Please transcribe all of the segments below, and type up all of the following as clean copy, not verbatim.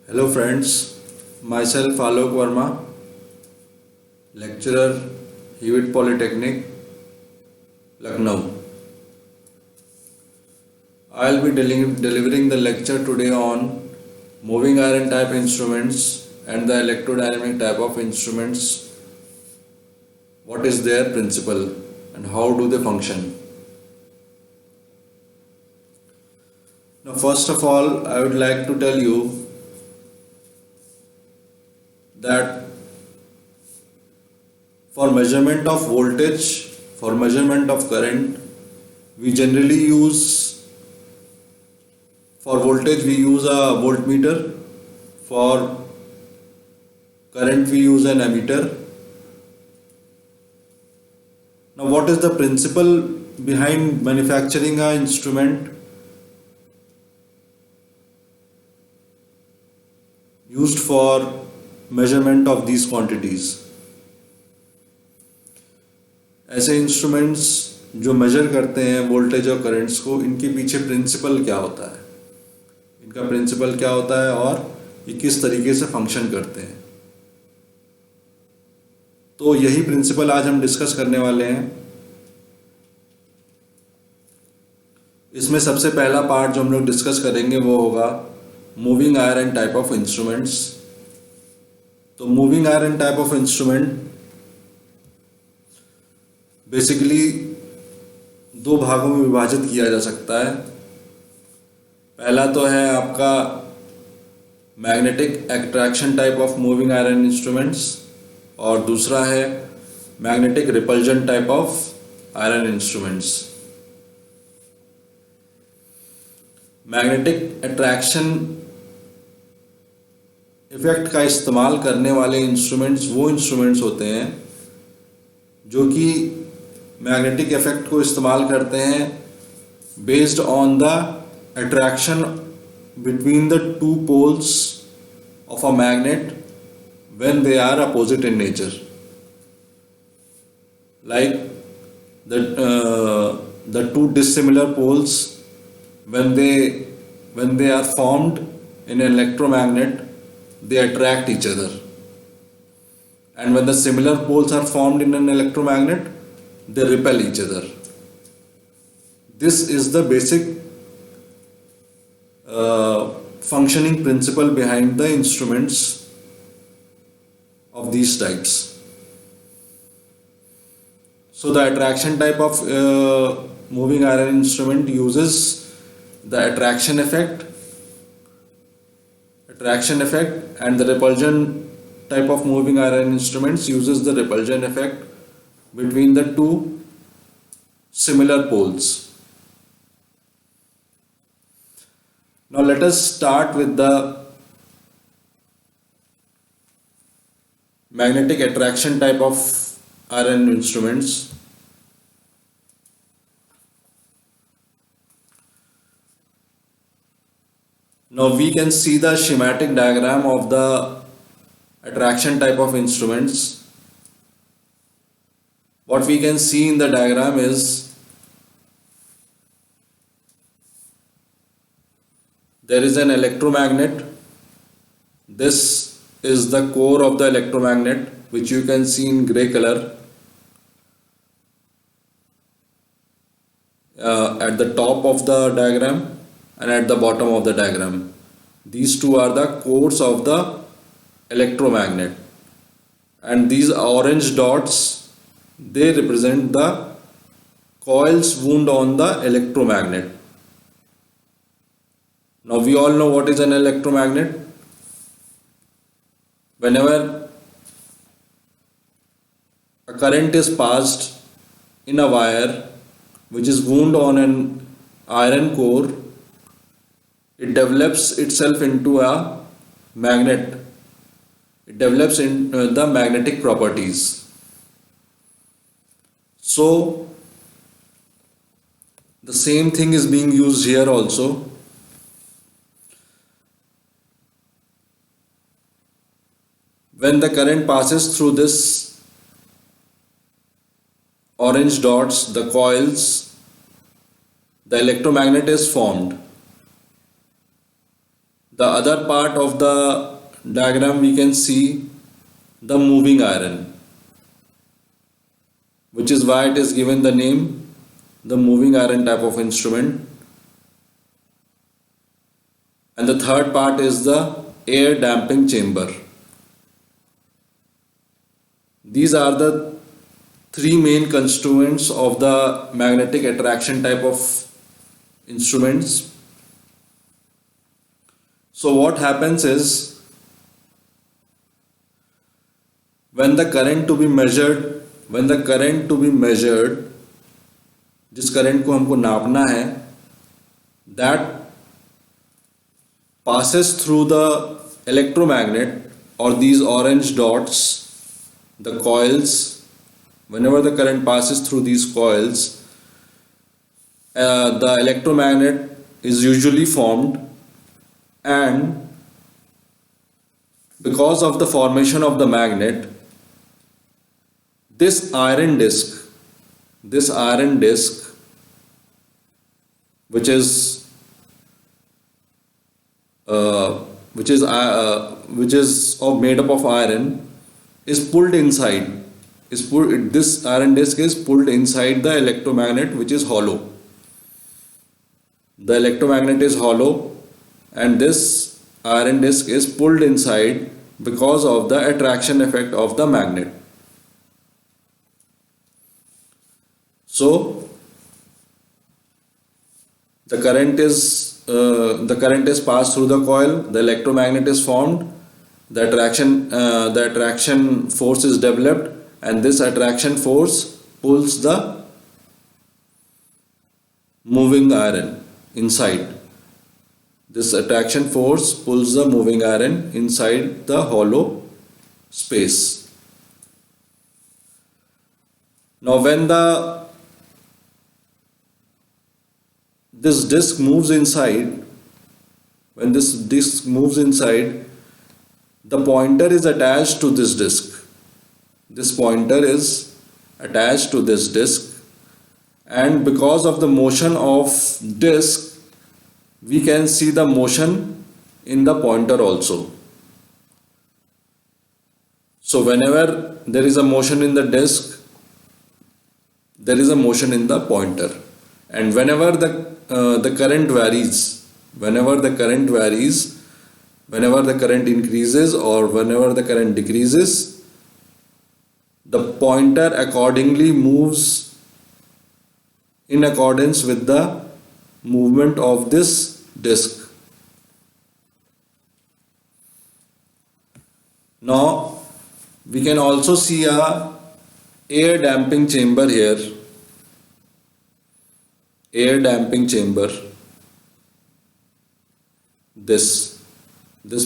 Hello friends, myself Alok Verma, lecturer, Hewitt Polytechnic, Lucknow. I'll be delivering the lecture today on moving iron type instruments and the electrodynamic type of instruments. What is their principle and how do they function? Now, first of all, I would like to tell you that for measurement of voltage, for measurement of current, we generally use for voltage we use a voltmeter, for current we use an ammeter. Now what is the principle behind manufacturing an instrument used for measurement of these quantities? ऐसे instruments जो major करते हैं voltage और currents को, इनके पीछे principal क्या होता है, इनका प्रिंसिपल क्या होता है और ये किस तरीके से फंक्शन करते हैं, तो यही प्रिंसिपल आज हम डिस्कस करने वाले हैं। इसमें सबसे पहला पार्ट जो हम लोग डिस्कस करेंगे वो होगा moving iron type of instruments. तो moving iron type of instrument basically दो भागों में विभाजित किया जा सकता है। पहला तो है आपका magnetic attraction type of moving iron instruments और दूसरा है magnetic repulsion type of iron instruments. Magnetic attraction effect का इस्तेमाल करने वाले इंस्ट्रूमेंट्स वो इंस्ट्रूमेंट्स होते हैं जो कि मैग्नेटिक इफेक्ट को इस्तेमाल करते हैं based on the attraction between the two poles of a magnet when they are opposite in nature, like the two dissimilar poles when they are formed in an electromagnet, they attract each other, and when the similar poles are formed in an electromagnet, they repel each other. This is the basic functioning principle behind the instruments of these types. So the attraction type of moving iron instrument uses the attraction effect, and the repulsion type of moving iron instruments uses the repulsion effect between the two similar poles. Now let us start with the magnetic attraction type of iron instruments. Now we can see the schematic diagram of the attraction type of instruments. What we can see in the diagram is there is an electromagnet. This is the core of the electromagnet, which you can see in gray color. At the top of the diagram and at the bottom of the diagram, these two are the cores of the electromagnet, and these orange dots, they represent the coils wound on the electromagnet. Now we all know what is an electromagnet. Whenever a current is passed in a wire which is wound on an iron core, it develops itself into a magnet. It develops in the magnetic properties. So the same thing is being used here also. When the current passes through this orange dots, the coils, the electromagnet is formed. The other part of the diagram we can see the moving iron, which is why it is given the name the moving iron type of instrument. And the third part is the air damping chamber. These are the three main constituents of the magnetic attraction type of instruments. So what happens is, when the current to be measured, जिस current को हमको नापना है, that passes through the electromagnet or these orange dots, the coils. Whenever the current passes through these coils, the electromagnet is usually formed, and because of the formation of the magnet, this iron disc, which is made up of iron, is pulled inside. This iron disc is pulled inside the electromagnet, which is hollow. The electromagnet is hollow, and this iron disc is pulled inside because of the attraction effect of the magnet. So the current is passed through the coil, the electromagnet is formed, the attraction force is developed, and this attraction force pulls the moving iron inside. This attraction force pulls the moving iron inside the hollow space. Now when this disc moves inside, the pointer is attached to this disc. This pointer is attached to this disc, and because of the motion of disc, we can see the motion in the pointer also. So whenever there is a motion in the disc, there is a motion in the pointer, and whenever the current varies, whenever the current increases or whenever the current decreases, the pointer accordingly moves in accordance with the movement of this disc. Now we can also see a air damping chamber here. Air damping chamber. This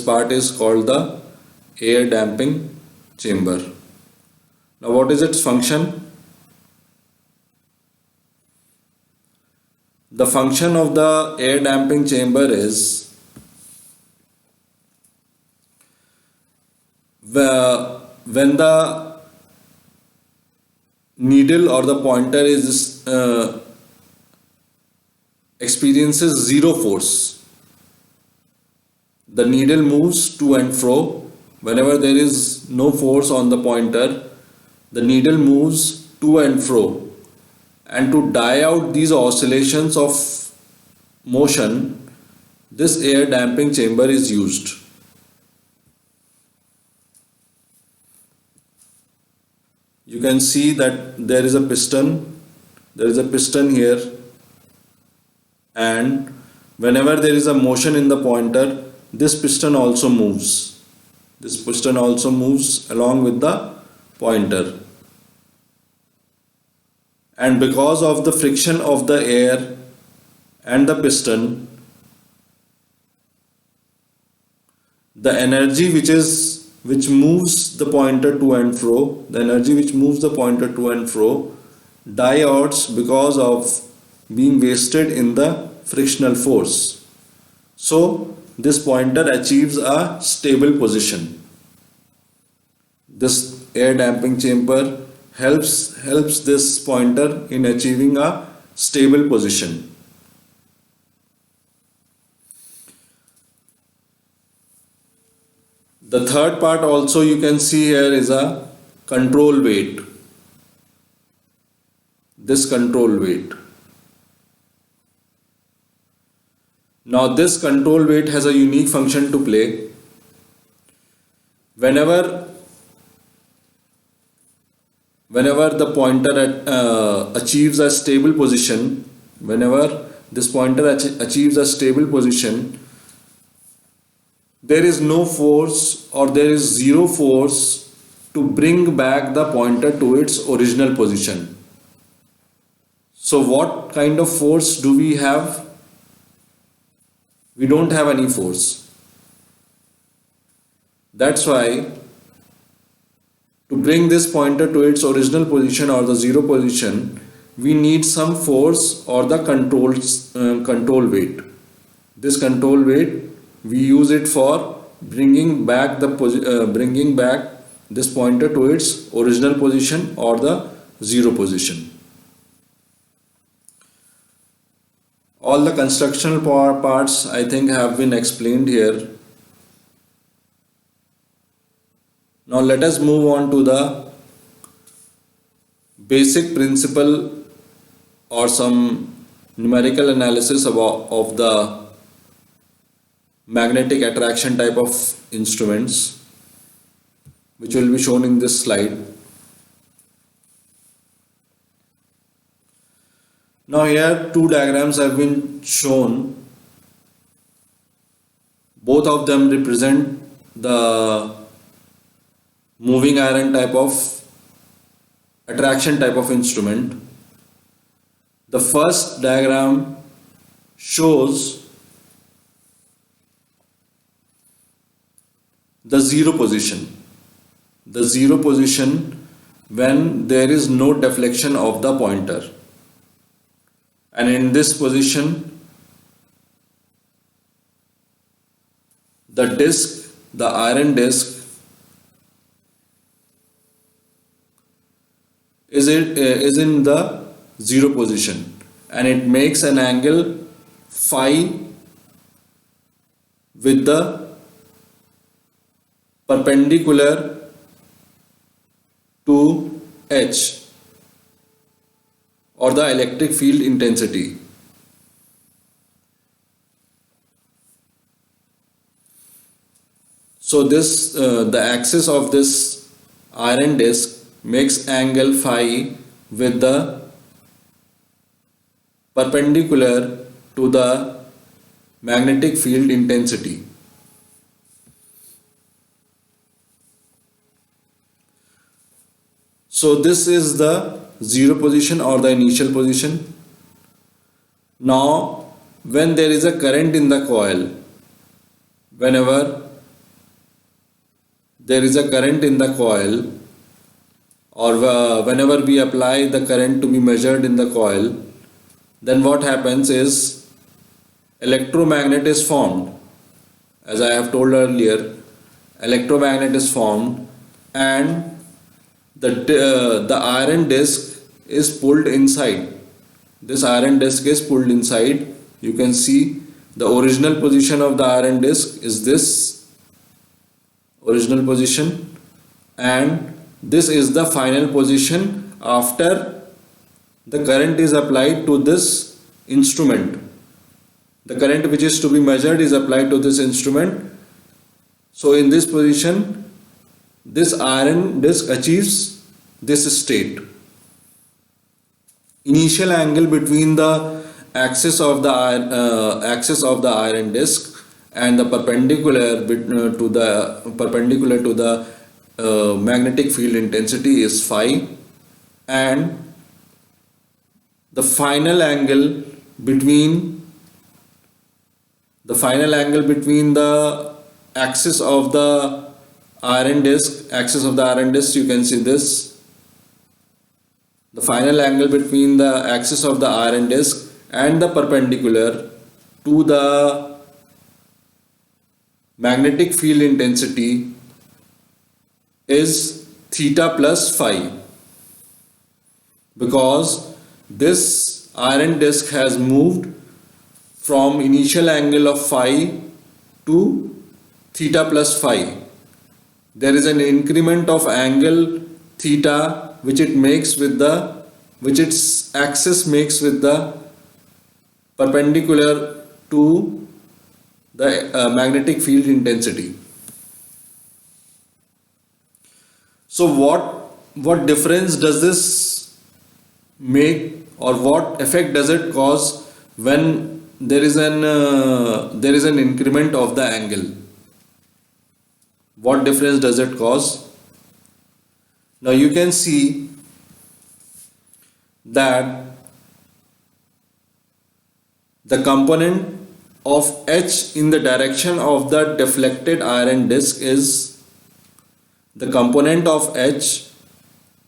part is called the air damping chamber. Now what is its function? The function of the air damping chamber is, when the needle or the pointer experiences zero force, the needle moves to and fro. Whenever there is no force on the pointer, the needle moves to and fro, and to die out these oscillations of motion, this air damping chamber is used. You can see that there is a piston here, and whenever there is a motion in the pointer, this piston also moves. This piston also moves along with the pointer. And because of the friction of the air and the piston, the energy which moves the pointer to and fro, die outs because of being wasted in the frictional force. So this pointer achieves a stable position. This air damping chamber helps this pointer in achieving a stable position. The third part also you can see here is a control weight. This control weight. Now this control weight has a unique function to play. Whenever the pointer achieves a stable position, whenever this pointer achieves a stable position, there is no force or there is zero force to bring back the pointer to its original position. So what kind of force do we have? We don't have any force. That's why to bring this pointer to its original position or the zero position, we need some force or the control weight. This control weight, we use it for bringing back this pointer to its original position or the zero position. All the constructional parts I think have been explained here. Now let us move on to the basic principle or some numerical analysis of the magnetic attraction type of instruments, which will be shown in this slide. Now here two diagrams have been shown. Both of them represent the moving iron type of attraction type of instrument. The first diagram shows the zero position. The zero position when there is no deflection of the pointer. And in this position, the disc, the iron disc, is in the zero position, and it makes an angle phi with the perpendicular to H, or the electric field intensity. So this the axis of this iron disc makes angle phi with the perpendicular to the magnetic field intensity. So this is the zero position or the initial position. Now when there is a current in the coil, whenever there is a current in the coil, or whenever we apply the current to be measured in the coil, then what happens is electromagnet is formed. As I have told earlier, electromagnet is formed, and the iron disc is pulled inside. This iron disc is pulled inside. You can see the original position of the iron disc is this original position, and this is the final position after the current is applied to this instrument. The current which is to be measured is applied to this instrument. So in this position, this iron disc achieves this state. Initial angle between the axis of the iron disc and the perpendicular to the magnetic field intensity is phi, and the final angle between the axis of the iron disc, you can see this. The final angle between the axis of the iron disc and the perpendicular to the magnetic field intensity is theta plus phi, because this iron disc has moved from initial angle of phi to theta plus phi. there is an increment of angle theta which it makes with the, which its axis makes with the perpendicular to the magnetic field intensity. So what difference does this make, or what effect does it cause when there is an increment of the angle? What difference does it cause? Now you can see that the component of H in the direction of the deflected iron disc is, the component of H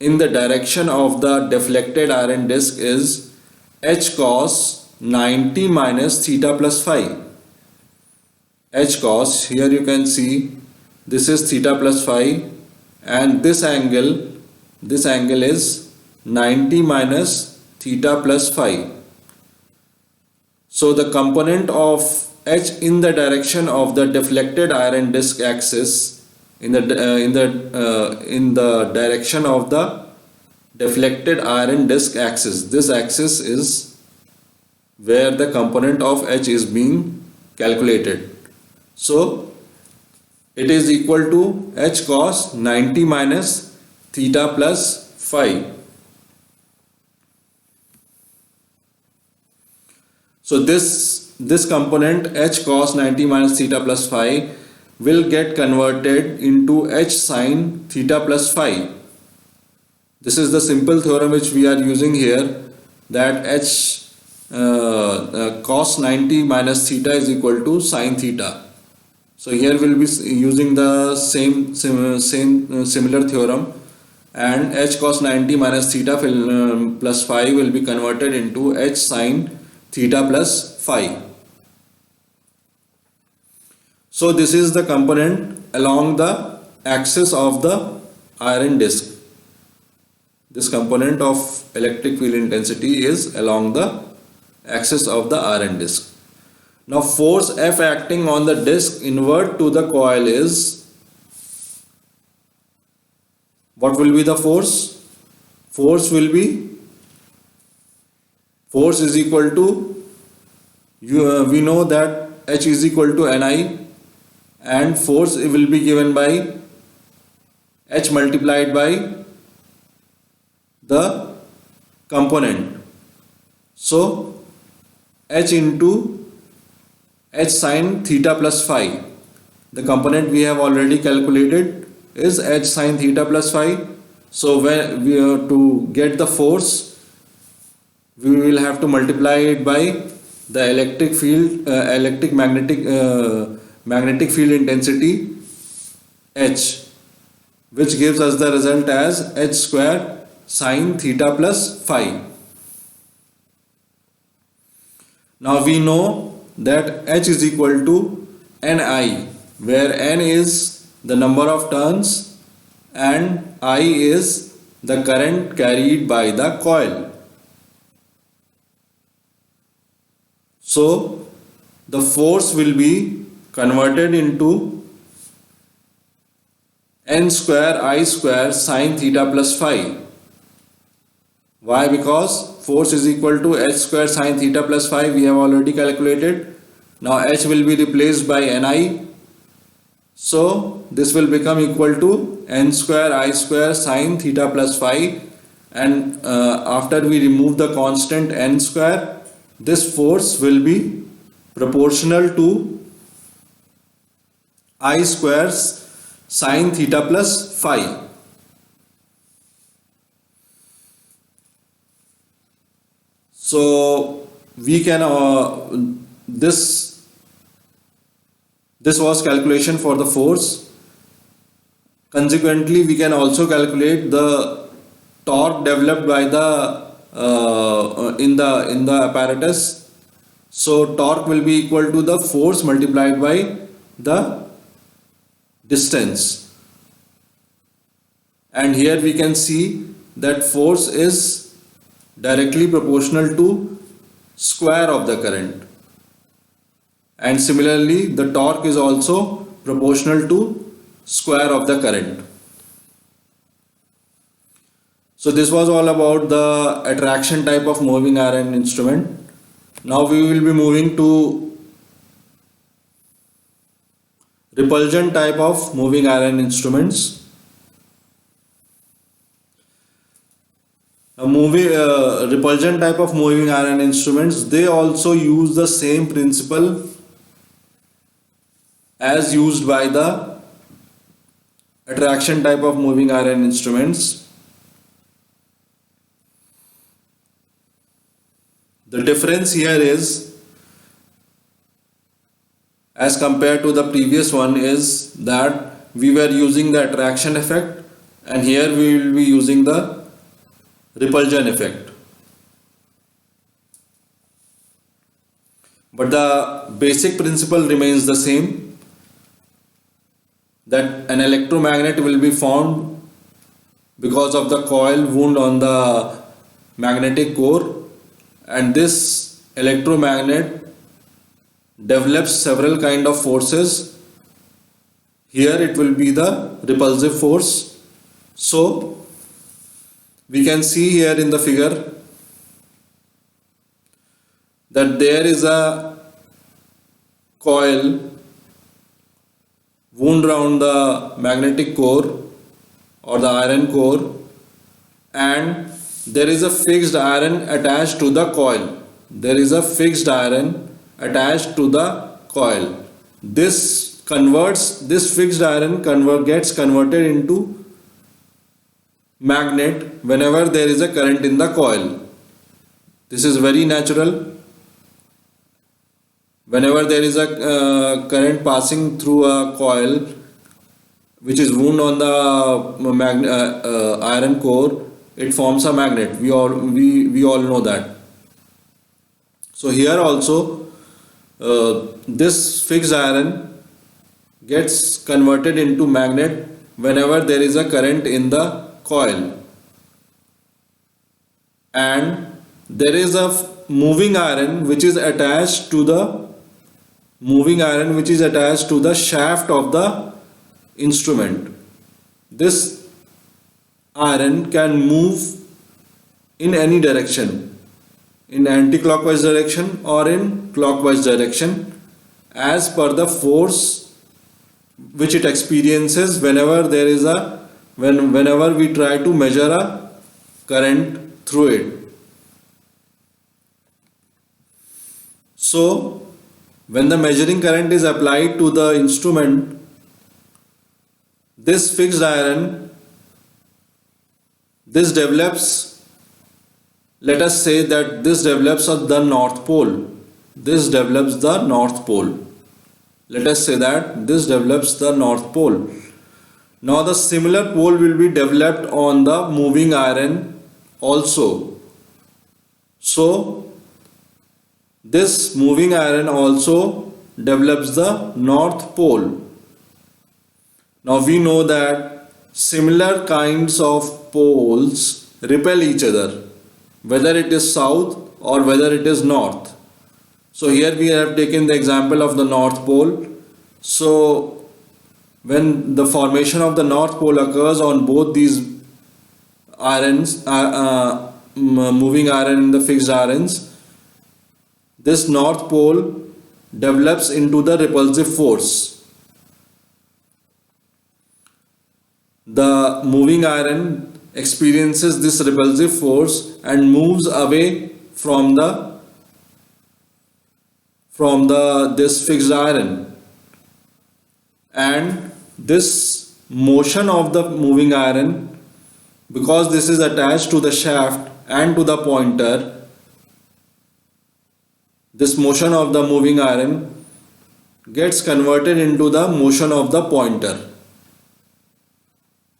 in the direction of the deflected iron disc is H cos 90 minus theta plus phi. H cos, here you can see this is theta plus phi, and this angle is 90 minus theta plus phi. So the component of H in the direction of the deflected iron disc axis, in the direction of the deflected iron disc axis, this axis is where the component of H is being calculated. So it is equal to H cos 90 minus theta plus phi. So this component H cos 90 minus theta plus phi will get converted into H sin theta plus phi. This is the simple theorem which we are using here, that H cos 90 minus theta is equal to sin theta. So here we'll be using the similar theorem, and H cos 90 minus theta plus phi will be converted into H sin theta plus phi. So this is the component along the axis of the iron disc. This component of electric field intensity is along the axis of the iron disc. Now force F acting on the disc inward to the coil is, what will be the force? Force is equal to, we know that H is equal to Ni, and force will be given by H multiplied by the component. So H into H sin theta plus phi, the component we have already calculated is H sin theta plus phi. So when we have to get the force, we will have to multiply it by the magnetic field intensity H, which gives us the result as H square sin theta plus phi. Now we know that H is equal to Ni, where N is the number of turns and I is the current carried by the coil. So the force will be converted into N square I square sin theta plus phi. Why? Because force is equal to H square sin theta plus phi, we have already calculated. Now H will be replaced by Ni. So this will become equal to N square I square sin theta plus phi, and after we remove the constant N square, this force will be proportional to I square sin theta plus phi. So we can this was calculation for the force. Consequently, we can also calculate the torque developed by the in the apparatus. So torque will be equal to the force multiplied by the distance. And here we can see that force is directly proportional to square of the current, and similarly the torque is also proportional to square of the current. So this was all about the attraction type of moving iron instrument. Now we will be moving to repulsion type of moving iron instruments. Repulsion type of moving iron instruments, they also use the same principle as used by the attraction type of moving iron instruments. The difference here is, as compared to the previous one, is that we were using the attraction effect and here we will be using the repulsion effect. But the basic principle remains the same, that an electromagnet will be formed because of the coil wound on the magnetic core, and this electromagnet develops several kind of forces. Here it will be the repulsive force. So we can see here in the figure that there is a coil wound around the magnetic core or the iron core, and there is a fixed iron attached to the coil. There is a fixed iron attached to the coil. This fixed iron gets converted into magnet whenever there is a current in the coil. This is very natural. Whenever there is a current passing through a coil which is wound on the iron core, it forms a magnet. We all know that. So here also this fixed iron gets converted into magnet whenever there is a current in the coil, and there is a moving iron which is attached to the shaft of the instrument. This iron can move in any direction, in anti-clockwise direction or in clockwise direction, as per the force which it experiences whenever we try to measure a current through it. So when the measuring current is applied to the instrument, this fixed iron, this develops, let us say that this develops at the north pole. This develops the north pole. Let us say that this develops the north pole. Now the similar pole will be developed on the moving iron also. So this moving iron also develops the north pole. Now we know that similar kinds of poles repel each other, whether it is south or whether it is north. So here we have taken the example of the north pole. So when the formation of the north pole occurs on both these irons, moving iron and the fixed irons, this north pole develops into the repulsive force. The moving iron experiences this repulsive force and moves away from this fixed iron, and this motion of the moving iron, because this is attached to the shaft and to the pointer, this motion of the moving iron gets converted into the motion of the pointer.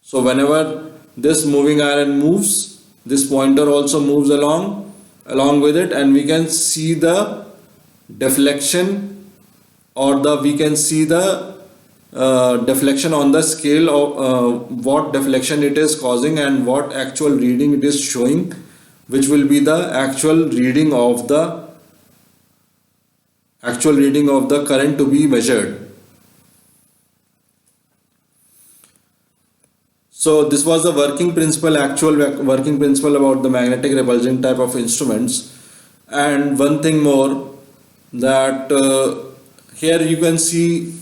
So whenever this moving iron moves, this pointer also moves along with it, and we can see the deflection, or we can see the deflection on the scale of what deflection it is causing and what actual reading it is showing, which will be the actual reading of the current to be measured. So this was the working principle, actual working principle about the magnetic repulsion type of instruments. And one thing more, that here you can see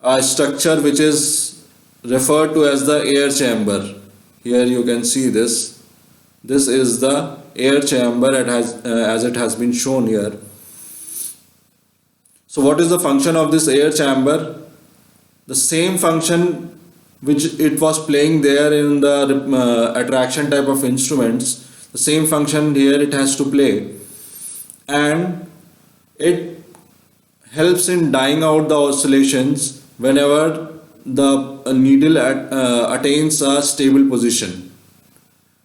a structure which is referred to as the air chamber. Here you can see this. This is the air chamber as it has been shown here. So what is the function of this air chamber? The same function which it was playing there in the attraction type of instruments, the same function here it has to play, and it helps in dying out the oscillations whenever the needle attains a stable position.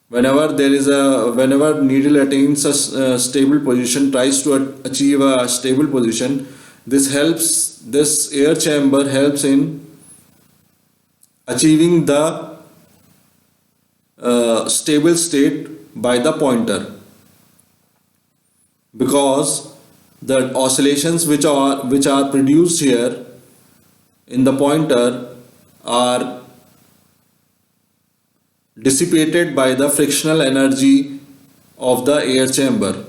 Whenever needle attains a stable position, tries to achieve a stable position, this air chamber helps in achieving the stable state by the pointer, because the oscillations which are produced here in the pointer are dissipated by the frictional energy of the air chamber.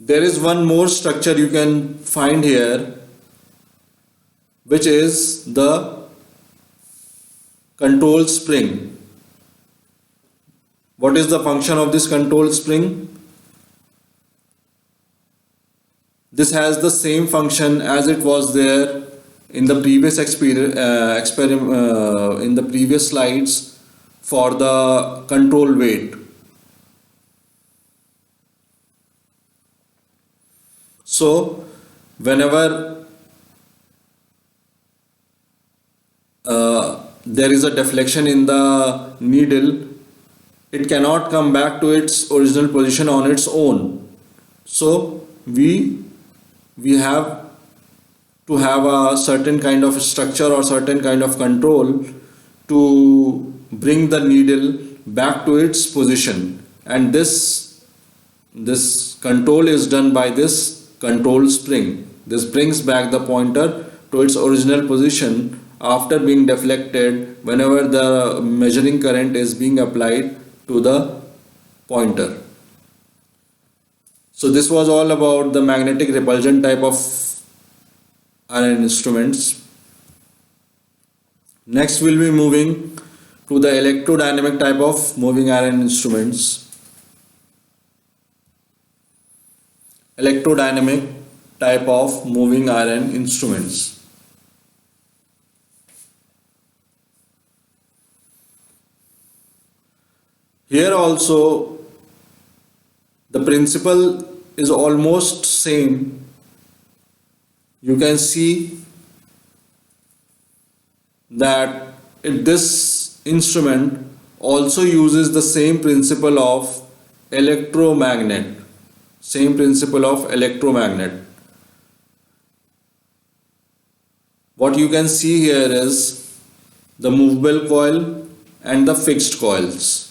There is one more structure you can find here, which is the control spring. What is the function of this control spring? This has the same function as it was there in the previous in the previous slides for the control weight. So whenever there is a deflection in the needle, it cannot come back to its original position on its own. So we have to have a certain kind of structure or certain kind of control to bring the needle back to its position, and this control is done by this control spring. This brings back the pointer to its original position after being deflected whenever the measuring current is being applied to the pointer. So this was all about the magnetic repulsion type of iron instruments. Next we'll be moving to the electrodynamic type of moving iron instruments. Electrodynamic type of moving iron instruments. Here also the principle is almost same. You can see that this instrument also uses the same principle of electromagnet. What you can see here is the movable coil and the fixed coils.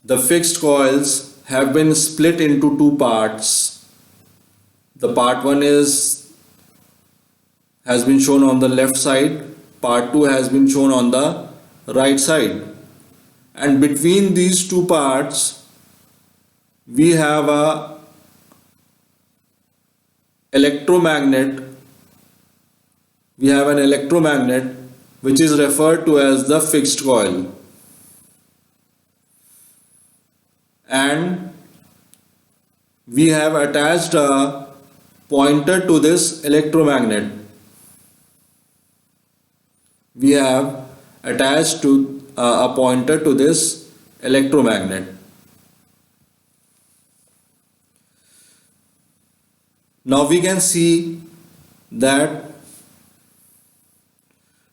The fixed coils have been split into two parts. The part 1 has been shown on the left side, part 2 has been shown on the right side, and between these two parts we have a electromagnet. We have an electromagnet which is referred to as the fixed coil, and we have attached a pointer to this electromagnet. We have attached to a pointer to this electromagnet. Now we can see that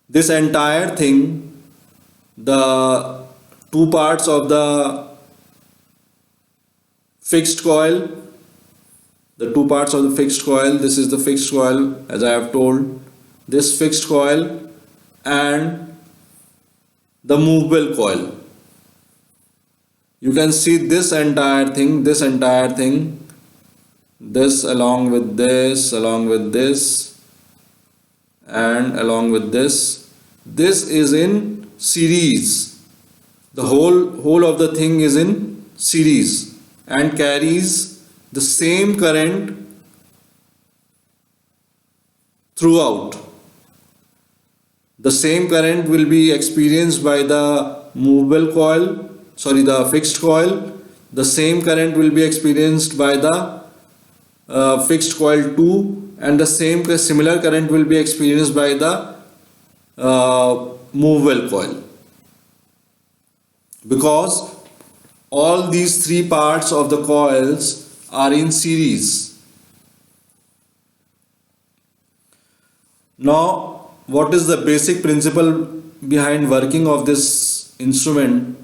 this entire thing, the two parts of the fixed coil, this is the fixed coil, as I have told, this fixed coil and the movable coil. You can see this entire thing, this along with this, and along with this is in series. The whole of the thing is in series and carries the same current throughout. The same current will be experienced by the movable coil, sorry, the fixed coil. The same current will be experienced by the fixed coil 2, and the similar current will be experienced by the movable coil, because all these three parts of the coils are in series. Now, what is the basic principle behind working of this instrument?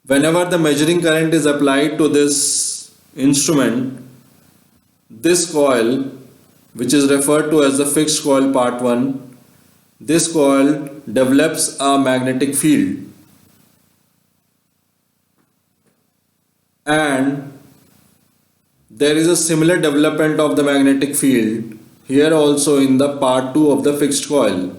Whenever the measuring current is applied to this instrument, this coil, which is referred to as the fixed coil part 1, this coil develops a magnetic field, and there is a similar development of the magnetic field here also in the part 2 of the fixed coil.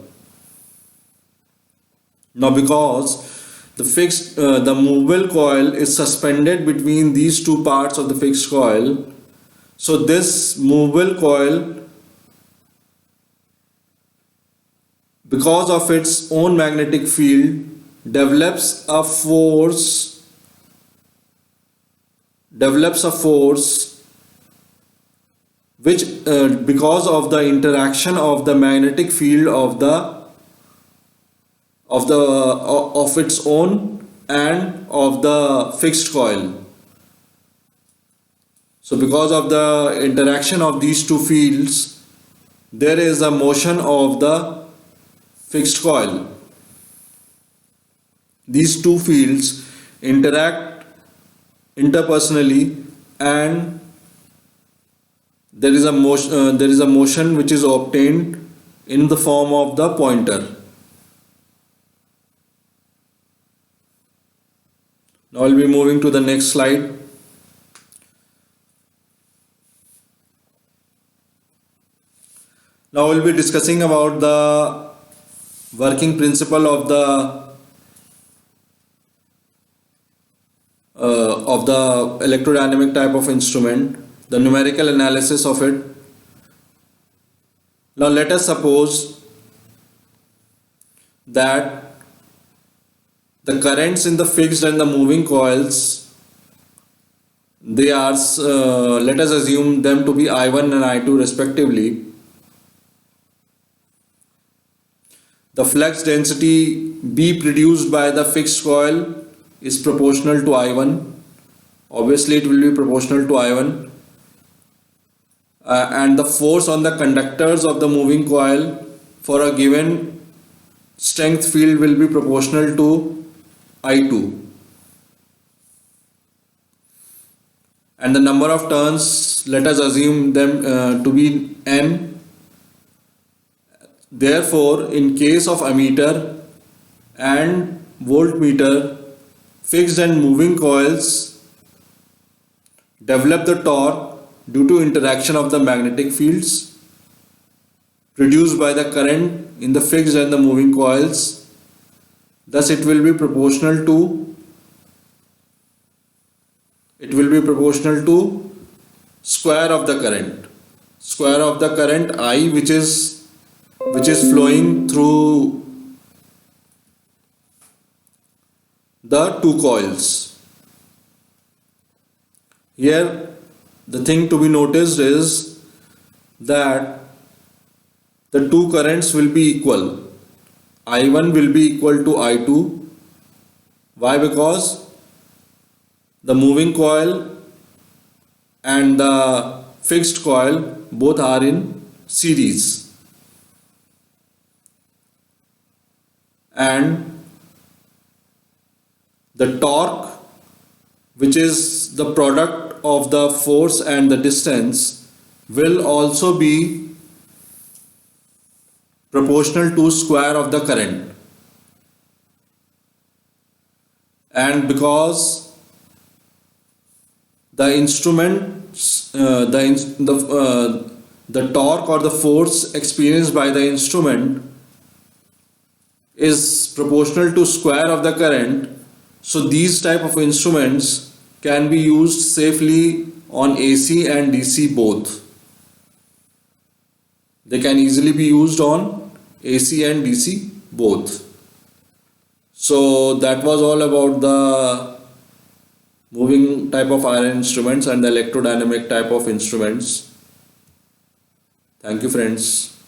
Now, because the movable coil is suspended between these two parts of the fixed coil, so this movable coil, because of its own magnetic field, develops a force which because of the interaction of the magnetic field of its own and of the fixed coil. So because of the interaction of these two fields, there is a motion of the fixed coil. These two fields interact interpersonally, and there is a motion which is obtained in the form of the pointer. Now I'll be moving to the next slide. Now we'll be discussing about the working principle of the electrodynamic type of instrument, the numerical analysis of it. Now let us suppose that the currents in the fixed and the moving coils, they are, let us assume them to be I1 and I2 respectively. The flux density B produced by the fixed coil is proportional to I1. Obviously it will be proportional to I1. And the force on the conductors of the moving coil for a given strength field will be proportional to I2. And the number of turns, let us assume them to be N. Therefore, in case of ammeter and voltmeter, fixed and moving coils develop the torque due to interaction of the magnetic fields produced by the current in the fixed and the moving coils. Thus it will be proportional to square of the current I, which is flowing through the two coils. Here the thing to be noticed is that the two currents will be equal. I1 will be equal to I2. Why? Because the moving coil and the fixed coil both are in series, and the torque, which is the product of the force and the distance, will also be proportional to square of the current. And because the instrument the torque or the force experienced by the instrument is proportional to square of the current. So these type of instruments can be used safely on AC and DC both. They can easily be used on AC and DC both. So that was all about the moving type of iron instruments and the electrodynamic type of instruments. Thank you, friends.